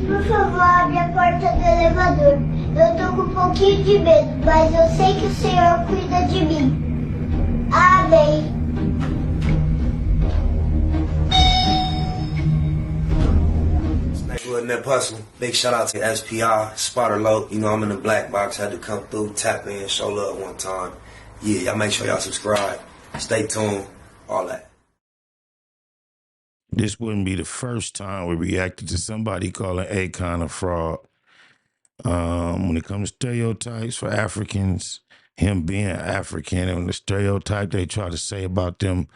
Por favor, abre a porta do elevador. Eu tô com um pouquinho de medo, mas eu sei que o Senhor cuida de mim. Amém. With Nip Hustle. Big shout out to SPI, Spotter Low. You know, I'm in the black box. Had to come through, tap in, show love one time. Yeah, y'all make sure y'all subscribe. Stay tuned. All that. This wouldn't be the first time we reacted to somebody calling Akon a fraud. When it comes to stereotypes for Africans, him being African and the stereotype they try to say about them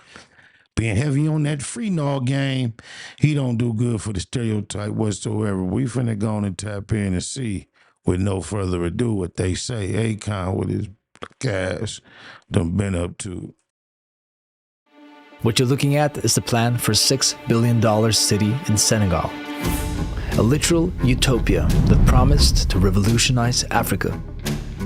being heavy on that free nall game, he don't do good for the stereotype whatsoever. We finna go on and tap in and see, with no further ado, what they say Akon with his cash done been up to. What you're looking at is the plan for a $6 billion city in Senegal. A literal utopia that promised to revolutionize Africa.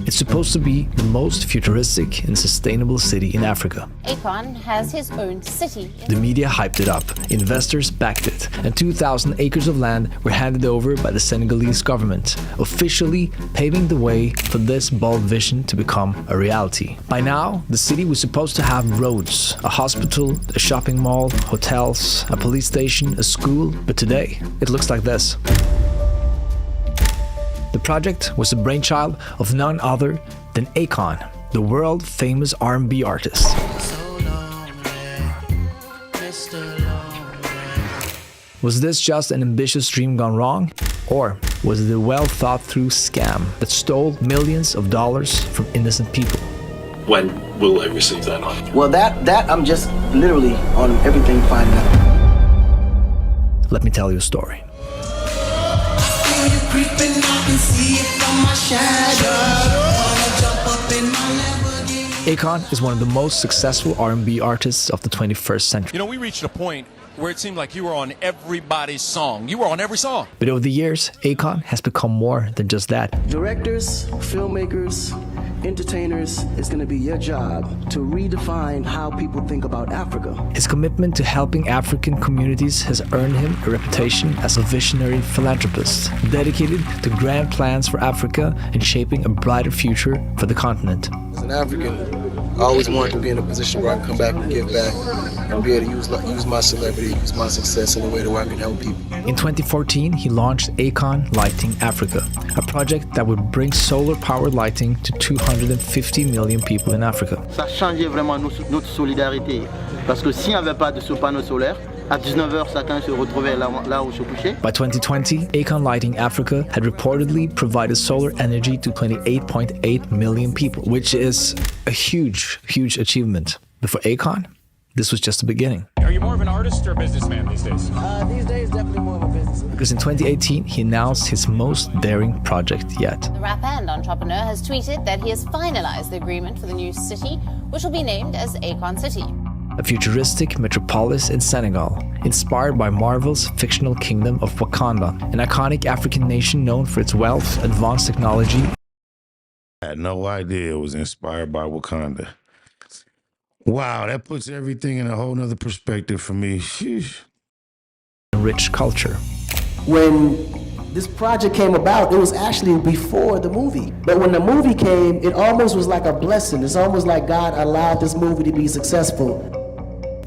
It's supposed to be the most futuristic and sustainable city in Africa. Akon has his own city. The media hyped it up, investors backed it, and 2,000 acres of land were handed over by the Senegalese government, officially paving the way for this bold vision to become a reality. By now, the city was supposed to have roads, a hospital, a shopping mall, hotels, a police station, a school, but today, it looks like this. The project was the brainchild of none other than Akon, the world-famous R&B artist. Was this just an ambitious dream gone wrong? Or was it a well-thought-through scam that stole millions of dollars from innocent people? When will I receive that money? Well, that I'm just literally on everything finding out. Let me tell you a story. Akon is one of the most successful R&B artists of the 21st century. You know, we reached a point where it seemed like you were on everybody's song. You were on every song. But over the years, Akon has become more than just that. Directors, filmmakers, entertainers, it's going to be your job to redefine how people think about Africa. His commitment to helping African communities has earned him a reputation as a visionary philanthropist, dedicated to grand plans for Africa and shaping a brighter future for the continent. As an African, I always wanted to be in a position where I can come back and give back and be able to use my celebrity, use my success in a way where I can help people. In 2014, he launched Akon Lighting Africa, a project that would bring solar-powered lighting to 250 million people in Africa. Ça changeait vraiment notre solidarité, parce que s'il n'y avait pas de ce panneau solaire, à 19h, chacun se retrouvait là où se couchait. By 2020, Akon Lighting Africa had reportedly provided solar energy to 28.8 million people, which is a huge, huge achievement. But for Akon, this was just the beginning. Are you more of an artist or a businessman these days? These days, definitely more of a businessman. Because in 2018, he announced his most daring project yet. The rapper and entrepreneur has tweeted that he has finalized the agreement for the new city, which will be named as Akon City. A futuristic metropolis in Senegal, inspired by Marvel's fictional kingdom of Wakanda, an iconic African nation known for its wealth, advanced technology. I had no idea it was inspired by Wakanda. Wow, that puts everything in a whole nother perspective for me. Sheesh. Rich culture. When this project came about, it was actually before the movie. But when the movie came, it almost was like a blessing. It's almost like God allowed this movie to be successful.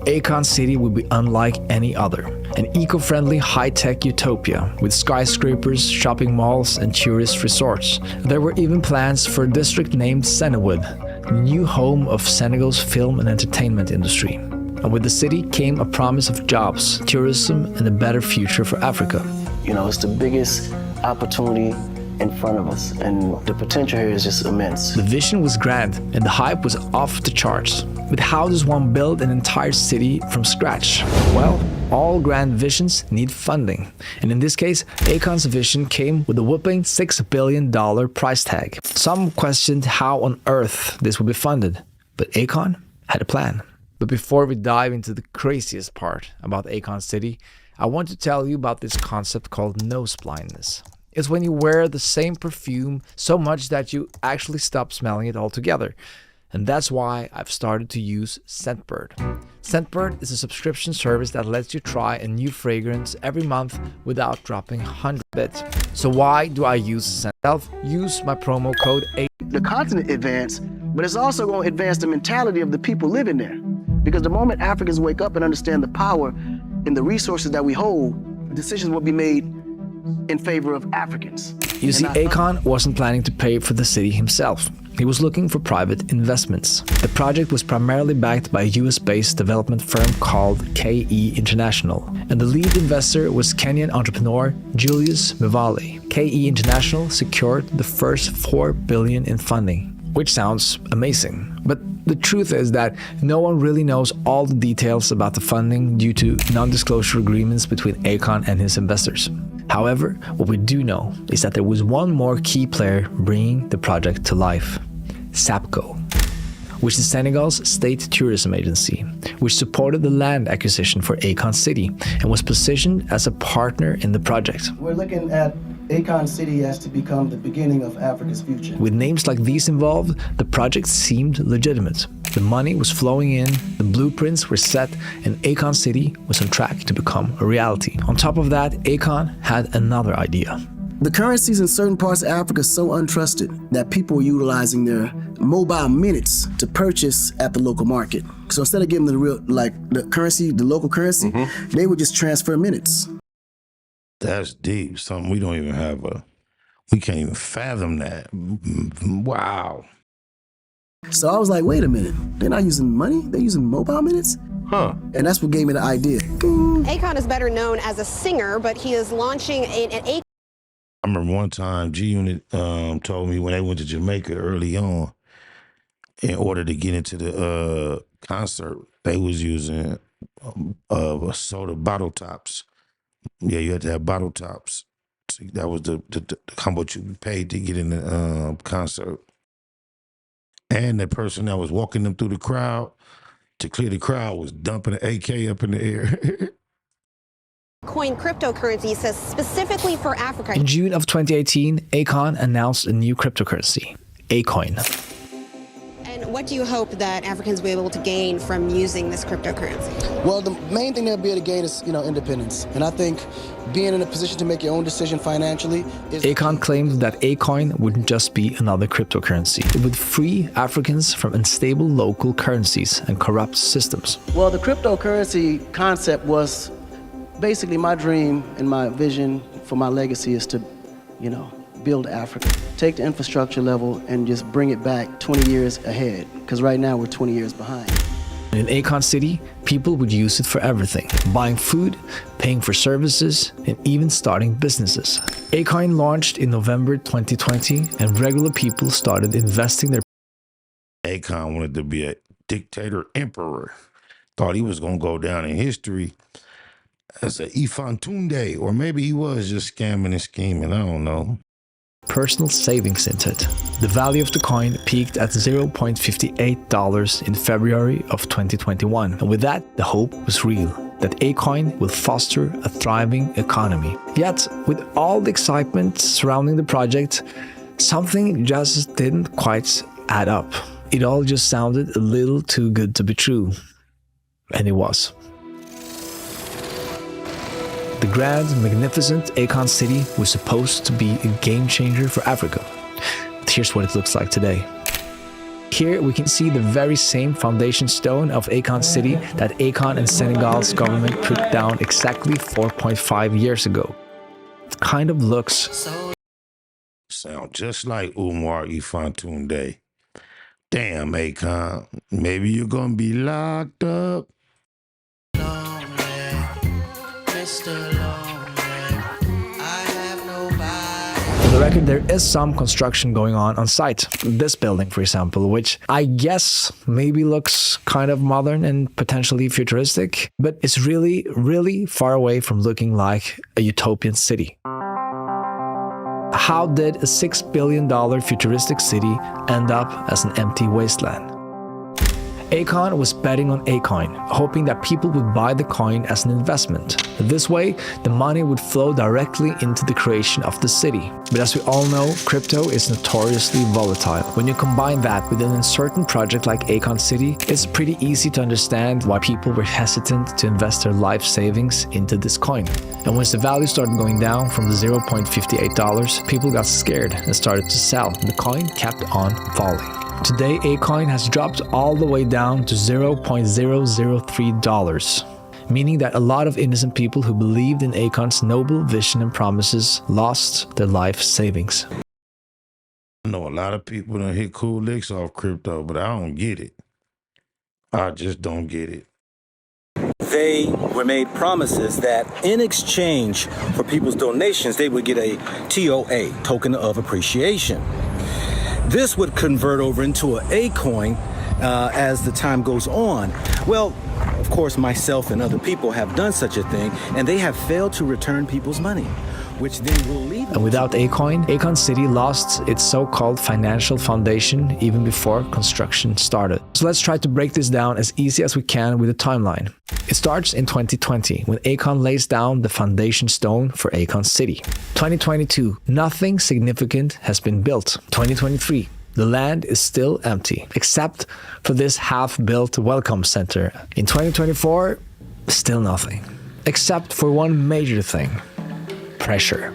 Akon City would be unlike any other. An eco-friendly, high-tech utopia with skyscrapers, shopping malls, and tourist resorts. There were even plans for a district named Senewood, the new home of Senegal's film and entertainment industry. And with the city came a promise of jobs, tourism, and a better future for Africa. You know, it's the biggest opportunity in front of us, and the potential here is just immense. The vision was grand, and the hype was off the charts. But how does one build an entire city from scratch? Well, all grand visions need funding. And in this case, Akon's vision came with a whopping $6 billion price tag. Some questioned how on earth this would be funded, but Akon had a plan. But before we dive into the craziest part about Akon City, I want to tell you about this concept called nose blindness. It's when you wear the same perfume so much that you actually stop smelling it altogether. And that's why I've started to use Scentbird. Scentbird is a subscription service that lets you try a new fragrance every month without dropping 100 bits. So why do I use Scent? I'll use my promo code A. The continent advance, but it's also going to advance the mentality of the people living there. Because the moment Africans wake up and understand the power and the resources that we hold, decisions will be made in favor of Africans. You see, Akon wasn't planning to pay for the city himself. He was looking for private investments. The project was primarily backed by a US-based development firm called KE International, and the lead investor was Kenyan entrepreneur Julius Mivale. KE International secured the first $4 billion in funding, which sounds amazing. But the truth is that no one really knows all the details about the funding due to non-disclosure agreements between Akon and his investors. However, what we do know is that there was one more key player bringing the project to life: SAPCO, which is Senegal's state tourism agency, which supported the land acquisition for Akon City and was positioned as a partner in the project. We're looking at Akon City as to become the beginning of Africa's future. With names like these involved, the project seemed legitimate. The money was flowing in, the blueprints were set, and Akon City was on track to become a reality. On top of that, Akon had another idea. The currencies in certain parts of Africa are so untrusted that people are utilizing their mobile minutes to purchase at the local market. So instead of giving them the real, like the currency, the local currency, they would just transfer minutes. That's deep. Something we don't even have we can't even fathom that. Wow. So I was like, wait a minute, they're not using money, they're using mobile minutes? Huh. And that's what gave me the idea. Akon is better known as a singer, but he is launching an I remember one time G-Unit told me when they went to Jamaica early on, in order to get into the concert, they was using soda bottle tops. Yeah, you had to have bottle tops. So that was the how much you paid to get in the concert. And the person that was walking them through the crowd, to clear the crowd, was dumping an AK up in the air. Acoin cryptocurrency says specifically for Africa. In June of 2018, Akon announced a new cryptocurrency, Acoin. And what do you hope that Africans will be able to gain from using this cryptocurrency? Well, the main thing they'll be able to gain is, independence. And I think being in a position to make your own decision financially is... Akon claimed that Acoin wouldn't just be another cryptocurrency. It would free Africans from unstable local currencies and corrupt systems. Well, the cryptocurrency concept was basically my dream and my vision for my legacy is to, build Africa. Take the infrastructure level and just bring it back 20 years ahead, because right now we're 20 years behind. In Akon City, people would use it for everything: buying food, paying for services, and even starting businesses. Acoin launched in November 2020, and regular people started investing their... Akon wanted to be a dictator emperor. Thought he was going to go down in history as a Ifantunde, or maybe he was just scamming and scheming, I don't know. Personal savings into it. The value of the coin peaked at $0.58 in February of 2021. And with that, the hope was real, that Acoin will foster a thriving economy. Yet, with all the excitement surrounding the project, something just didn't quite add up. It all just sounded a little too good to be true. And it was. The grand, magnificent Akon City was supposed to be a game changer for Africa. But here's what it looks like today. Here we can see the very same foundation stone of Akon City that Akon and Senegal's government put down exactly 4.5 years ago. It kind of looks... Sound just like Umar Ifantunde. Damn, Akon, maybe you're gonna be locked up. For the record, there is some construction going on site. This building, for example, which I guess maybe looks kind of modern and potentially futuristic, but it's really, really far away from looking like a utopian city. How did a $6 billion futuristic city end up as an empty wasteland? Akon was betting on Acoin, hoping that people would buy the coin as an investment. This way, the money would flow directly into the creation of the city. But as we all know, crypto is notoriously volatile. When you combine that with an uncertain project like Akon City, it's pretty easy to understand why people were hesitant to invest their life savings into this coin. And once the value started going down from the $0.58, people got scared and started to sell. The coin kept on falling. Today, Acoin has dropped all the way down to $0.003, meaning that a lot of innocent people who believed in Akon's noble vision and promises lost their life savings. I know a lot of people done hit cool licks off crypto, but I don't get it. I just don't get it. They were made promises that in exchange for people's donations, they would get a TOA, token of appreciation. This would convert over into an Acoin as the time goes on. Well, of course, myself and other people have done such a thing, and they have failed to return people's money, which then will lead them. And without Acoin, Akon City lost its so-called financial foundation even before construction started. So let's try to break this down as easy as we can with a timeline. It starts in 2020 when Akon lays down the foundation stone for Akon City. 2022, nothing significant has been built. 2023, the land is still empty, except for this half-built welcome center. In 2024, still nothing, except for one major thing: pressure.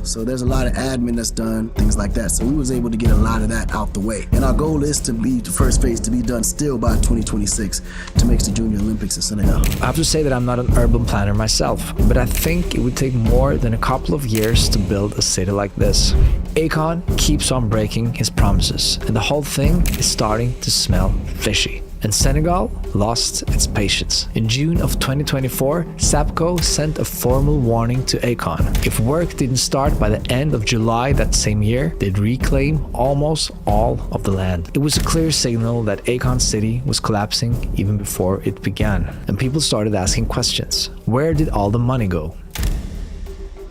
So there's a lot of admin that's done, things like that. So we was able to get a lot of that out the way. And our goal is to be the first phase to be done still by 2026 to make the Junior Olympics in Senegal. I have to say that I'm not an urban planner myself, but I think it would take more than a couple of years to build a city like this. Akon keeps on breaking his promises, and the whole thing is starting to smell fishy. And Senegal lost its patience. In June of 2024, SAPCO sent a formal warning to Akon. If work didn't start by the end of July that same year, they'd reclaim almost all of the land. It was a clear signal that Akon City was collapsing even before it began. And people started asking questions. Where did all the money go?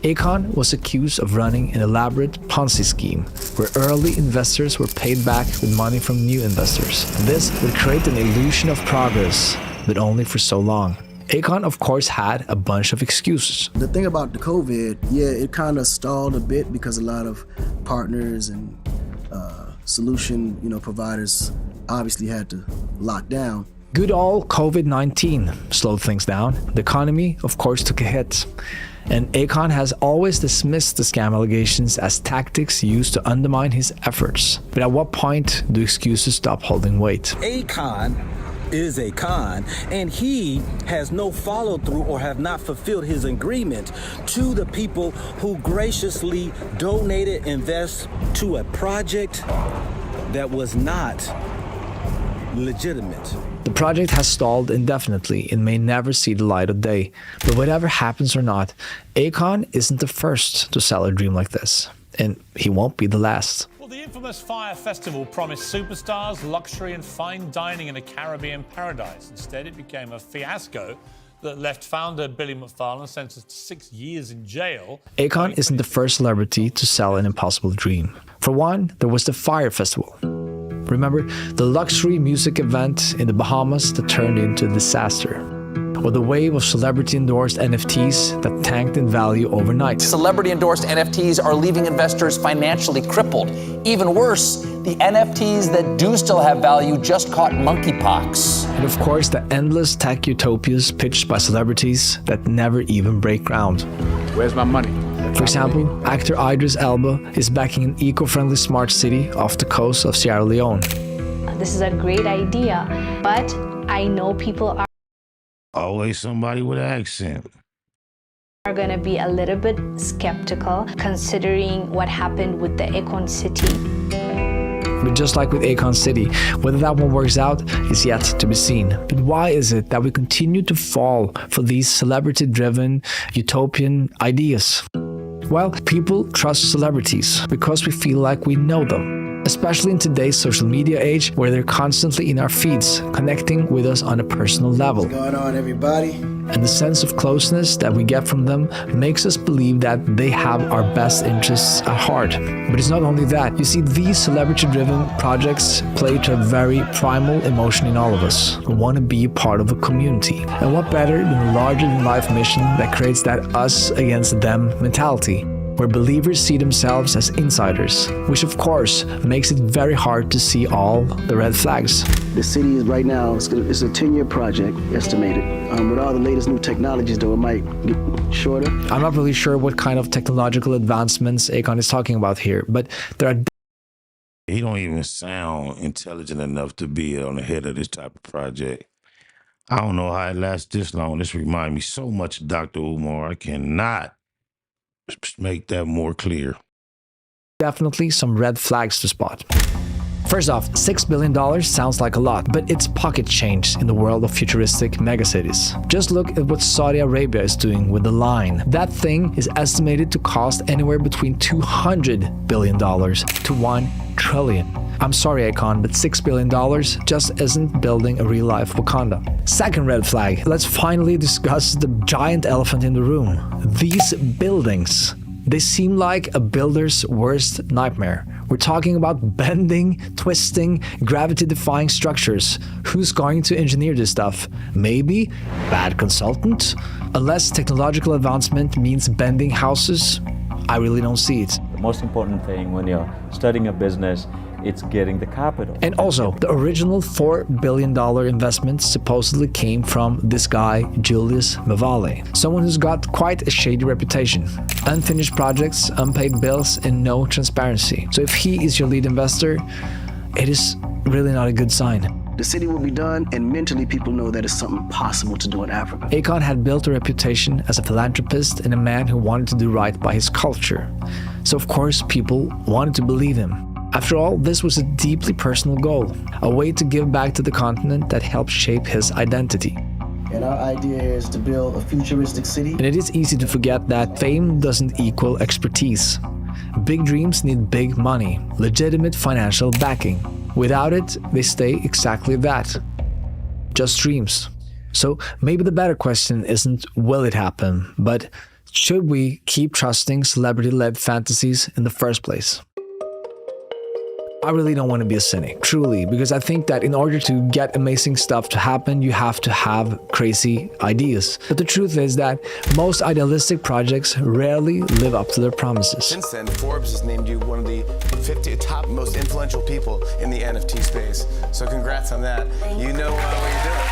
Akon was accused of running an elaborate Ponzi scheme where early investors were paid back with money from new investors. This would create an illusion of progress, but only for so long. Akon, of course, had a bunch of excuses. The thing about the COVID, it kind of stalled a bit because a lot of partners and solution providers obviously had to lock down. Good old COVID-19 slowed things down. The economy, of course, took a hit. And Akon has always dismissed the scam allegations as tactics used to undermine his efforts. But at what point do excuses stop holding weight? Akon is a con, and he has no follow-through or have not fulfilled his agreement to the people who graciously donated invest to a project that was not legitimate. The project has stalled indefinitely and may never see the light of day. But whatever happens or not, Akon isn't the first to sell a dream like this. And he won't be the last. Well, the infamous Fire Festival promised superstars, luxury and fine dining in a Caribbean paradise. Instead, it became a fiasco that left founder Billy McFarland sentenced to 6 years in jail. Akon isn't the first celebrity to sell an impossible dream. For one, there was the Fire Festival. Remember, the luxury music event in the Bahamas that turned into a disaster. Or the wave of celebrity-endorsed NFTs that tanked in value overnight. Celebrity-endorsed NFTs are leaving investors financially crippled. Even worse, the NFTs that do still have value just caught monkeypox. And of course, the endless tech utopias pitched by celebrities that never even break ground. Where's my money? For example, actor Idris Elba is backing an eco-friendly smart city off the coast of Sierra Leone. This is a great idea, but I know people are Always somebody with an accent. Going to be a little bit skeptical considering what happened with the Akon City. But just like with Akon City, whether that one works out is yet to be seen. But why is it that we continue to fall for these celebrity-driven utopian ideas? Well, people trust celebrities because we feel like we know them. especially in today's social media age where they're constantly in our feeds, connecting with us on a personal level. What's going on, everybody? And the sense of closeness that we get from them makes us believe that they have our best interests at heart. But it's not only that. You see, these celebrity-driven projects play to a very primal emotion in all of us, who want to be a part of a community. And what better than a larger-than-life mission that creates that us against them mentality, where believers see themselves as insiders, which of course makes it very hard to see all the red flags. The city is right now, it's a 10-year project, estimated. With all the latest new technologies, though, it might get shorter. I'm not really sure what kind of technological advancements Akon is talking about here, but there are... He don't even sound intelligent enough to be on the head of this type of project. I don't know how it lasts this long. This reminds me so much of Dr. Umar. I cannot make that more clear. Definitely some red flags to spot. First off, $6 billion sounds like a lot, but it's pocket change in the world of futuristic megacities. Just look at what Saudi Arabia is doing with the line. That thing is estimated to cost anywhere between $200 billion to $1 trillion. I'm sorry, Akon, but $6 billion just isn't building a real-life Wakanda. Second red flag. Let's finally discuss the giant elephant in the room. These buildings. They seem like a builder's worst nightmare. We're talking about bending, twisting, gravity-defying structures. Who's going to engineer this stuff? Maybe bad consultant? Unless technological advancement means bending houses, I really don't see it. The most important thing when you're studying a business, it's getting the capital. And also, the original $4 billion investment supposedly came from this guy, Julius Mavale, someone who's got quite a shady reputation. Unfinished projects, unpaid bills, and no transparency. So if he is your lead investor, it is really not a good sign. The city will be done, and mentally people know that it's something possible to do in Africa. Akon had built a reputation as a philanthropist and a man who wanted to do right by his culture. So of course, people wanted to believe him. After all, this was a deeply personal goal, a way to give back to the continent that helped shape his identity. And our idea is to build a futuristic city. And it is easy to forget that fame doesn't equal expertise. Big dreams need big money, legitimate financial backing. Without it, they stay exactly that. Just dreams. So maybe the better question isn't will it happen, but should we keep trusting celebrity-led fantasies in the first place? I really don't want to be a cynic, truly, because I think that in order to get amazing stuff to happen, you have to have crazy ideas. But the truth is that most idealistic projects rarely live up to their promises. Since then, Forbes has named you one of the 50 top most influential people in the NFT space. So congrats on that. You know what you're doing.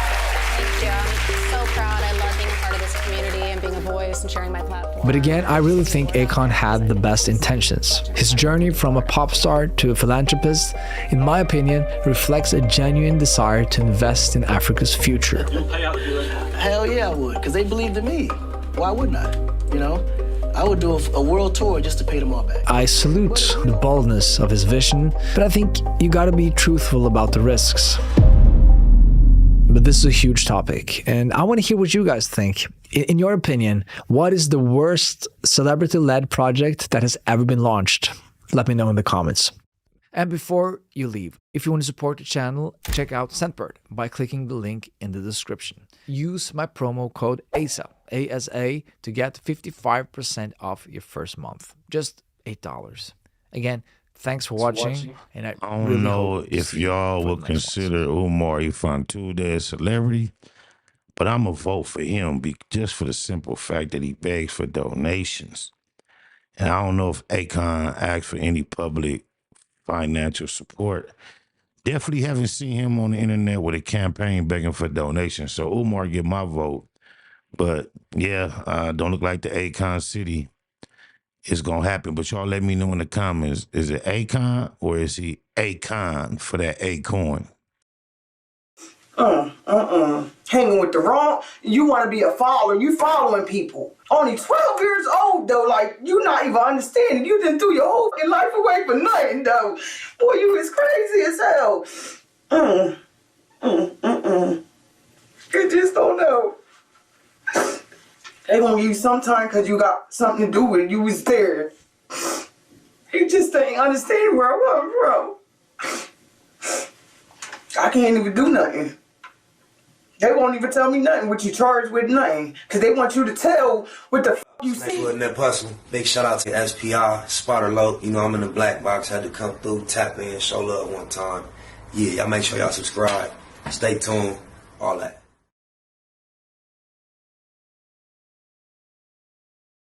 Thank you. I'm so proud. I love being a part of this community and being a voice and sharing my platform. But again, I really think Akon had the best intentions. His journey from a pop star to a philanthropist, in my opinion, reflects a genuine desire to invest in Africa's future. Hell yeah, I would, because they believed in me. Why wouldn't I? You know? I would do a world tour just to pay them all back. I salute the boldness of his vision, but I think you gotta be truthful about the risks. But this is a huge topic, and I want to hear what you guys think. In your opinion, what is the worst celebrity-led project that has ever been launched? Let me know in the comments. And before you leave, if you want to support the channel, check out Scentbird by clicking the link in the description. Use my promo code ASA, ASA, to get 55% off your first month. Just $8. Again, thanks for watching. And I don't really know hope if y'all will consider Umar Ifantude a celebrity, but I'm going to vote for him just for the simple fact that he begs for donations. And I don't know if Akon asked for any public financial support. Definitely haven't seen him on the internet with a campaign begging for donations. So Umar get my vote. But yeah, don't look like the Akon City is going to happen. But y'all let me know in the comments, is it Akon or is he Akon for that Acoin? Hanging with the wrong, you want to be a follower, you following people. Only 12 years old though, like you not even understanding. You done threw your whole life away for nothing though. Boy, you is crazy as hell. You just don't know. They gonna give you some time because you got something to do with it. You was there. You just ain't understanding where I come from. I can't even do nothing. They won't even tell me nothing, what you charged with, nothing. Because they want you to tell what the you see. Wasn't that personal? Big shout out to SPR, Spotter Low. You know, I'm in the black box. Had to come through, tap in, show love one time. Yeah, y'all make sure y'all subscribe. Stay tuned. All that.